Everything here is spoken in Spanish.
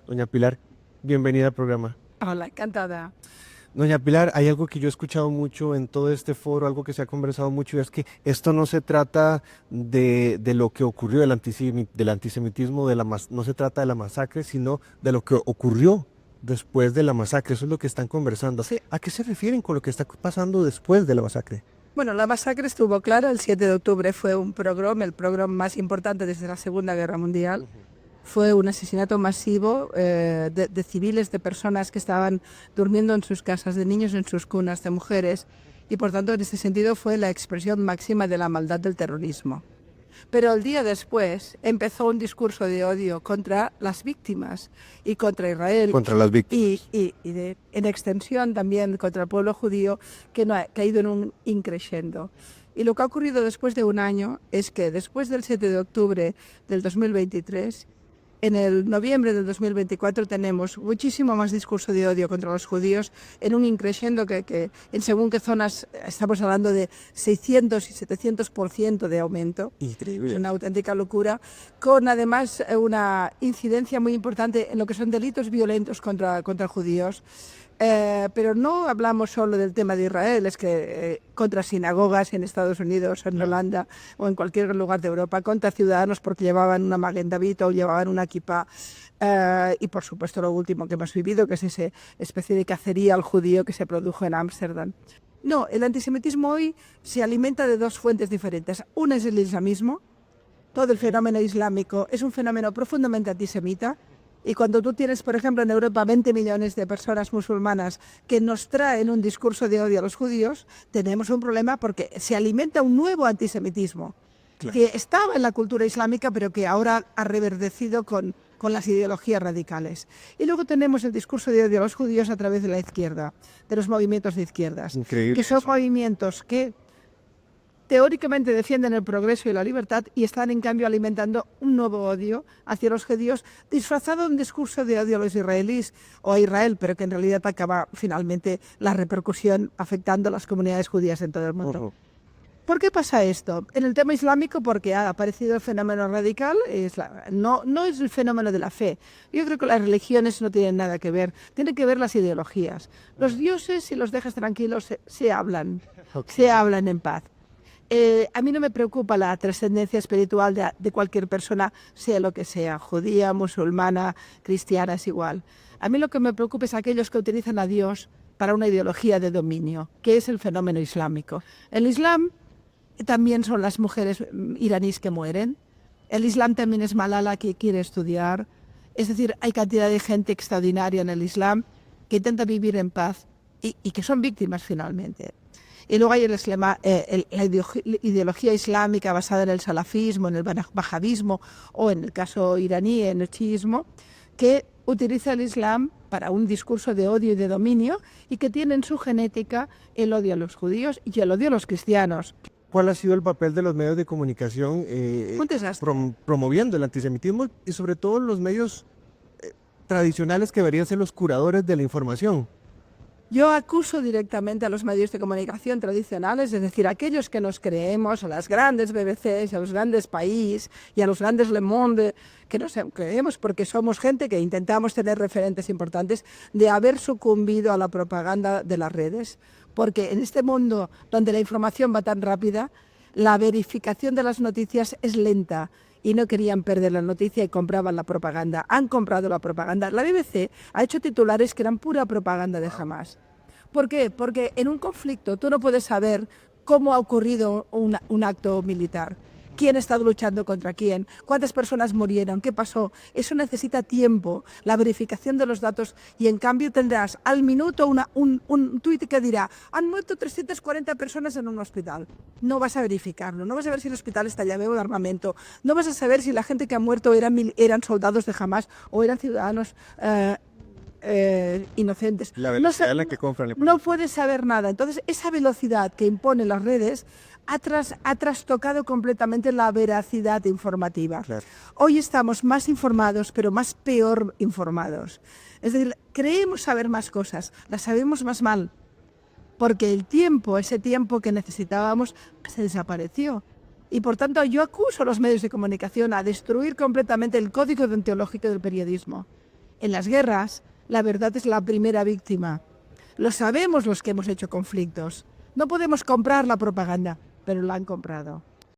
Doña Pilar, bienvenida al programa. Hola, encantada. Doña Pilar, hay algo que yo he escuchado mucho en todo este foro, algo que se ha conversado mucho, y es que esto no se trata de lo que ocurrió, del antisemitismo, no se trata de la masacre, sino de lo que ocurrió después de la masacre. Eso es lo que están conversando. Sí. ¿A qué se refieren con lo que está pasando después de la masacre? Bueno, la masacre estuvo clara. El 7 de octubre fue un pogrom, el pogrom más importante desde la Segunda Guerra Mundial. Fue un asesinato masivo de civiles, de personas que estaban durmiendo en sus casas, de niños en sus cunas, de mujeres. Y por tanto, en ese sentido, fue la expresión máxima de la maldad del terrorismo. Pero el día después empezó un discurso de odio contra las víctimas y contra Israel Contra las víctimas. en extensión también contra el pueblo judío, que no ha caído en un increciendo. Y lo que ha ocurrido después de un año es que después del 7 de octubre del 2023, en el noviembre del 2024 tenemos muchísimo más discurso de odio contra los judíos en un increciendo que en según qué zonas estamos hablando de 600 y 700% de aumento. Es Increíble. una auténtica locura, con además una incidencia muy importante en lo que son delitos violentos contra judíos. Pero no hablamos solo del tema de Israel, es que contra sinagogas en Estados Unidos, en Holanda o en cualquier lugar de Europa, contra ciudadanos porque llevaban una Maguen David o llevaban una kippah. Y por supuesto lo último que hemos vivido, que es esa especie de cacería al judío que se produjo en Ámsterdam. No, el antisemitismo hoy se alimenta de dos fuentes diferentes. Una es el islamismo. Todo el fenómeno islámico es un fenómeno profundamente antisemita. Y cuando tú tienes, por ejemplo, en Europa 20 millones de personas musulmanas que nos traen un discurso de odio a los judíos, tenemos un problema porque se alimenta un nuevo antisemitismo que estaba en la cultura islámica, pero que ahora ha reverdecido con las ideologías radicales. Y luego tenemos el discurso de odio a los judíos a través de la izquierda, de los movimientos de izquierdas, Increíble que son eso. movimientos que teóricamente defienden el progreso y la libertad y están en cambio alimentando un nuevo odio hacia los judíos disfrazado de un discurso de odio a los israelíes o a Israel, pero que en realidad acaba finalmente la repercusión afectando a las comunidades judías en todo el mundo. Ujú. ¿Por qué pasa esto? En el tema islámico, porque ha aparecido el fenómeno radical, no es el fenómeno de la fe. Yo creo que las religiones no tienen nada que ver, tienen que ver las ideologías. Los dioses, si los dejas tranquilos, se hablan en paz. A mí no me preocupa la trascendencia espiritual de cualquier persona, sea lo que sea, judía, musulmana, cristiana, es igual. A mí lo que me preocupa es aquellos que utilizan a Dios para una ideología de dominio, que es el fenómeno islámico. El Islam también son las mujeres iraníes que mueren. El Islam también es Malala que quiere estudiar. Es decir, hay cantidad de gente extraordinaria en el Islam que intenta vivir en paz y que son víctimas finalmente. Y luego hay la ideología islámica basada en el salafismo, en el wahabismo o en el caso iraní, en el chiismo, que utiliza el Islam para un discurso de odio y de dominio y que tiene en su genética el odio a los judíos y el odio a los cristianos. ¿Cuál ha sido el papel de los medios de comunicación Un desastre. promoviendo el antisemitismo y sobre todo los medios tradicionales que deberían ser los curadores de la información? Yo acuso directamente a los medios de comunicación tradicionales, es decir, a aquellos que nos creemos, a las grandes BBCs, a los grandes País y a los grandes Le Monde, que nos creemos porque somos gente que intentamos tener referentes importantes, de haber sucumbido a la propaganda de las redes. Porque en este mundo donde la información va tan rápida, la verificación de las noticias es lenta y no querían perder la noticia y compraban la propaganda. Han comprado la propaganda. La BBC ha hecho titulares que eran pura propaganda de Hamás. ¿Por qué? Porque en un conflicto tú no puedes saber cómo ha ocurrido un acto militar. ¿Quién está luchando contra quién? ¿Cuántas personas murieron? ¿Qué pasó? Eso necesita tiempo, la verificación de los datos, y en cambio tendrás al minuto un tuit que dirá: han muerto 340 personas en un hospital. No vas a verificarlo, no vas a ver si el hospital está llave de armamento, no vas a saber si la gente que ha muerto eran soldados de Hamás o eran ciudadanos inocentes. La velocidad en la que compran. No puedes saber nada. Entonces, esa velocidad que imponen las redes ha trastocado completamente la veracidad informativa. Claro. Hoy estamos más informados, pero más peor informados. Es decir, creemos saber más cosas, las sabemos más mal, porque ese tiempo que necesitábamos, se desapareció. Y por tanto, yo acuso a los medios de comunicación a destruir completamente el código deontológico del periodismo. En las guerras, la verdad es la primera víctima. Lo sabemos los que hemos hecho conflictos. No podemos comprar la propaganda, pero la han comprado.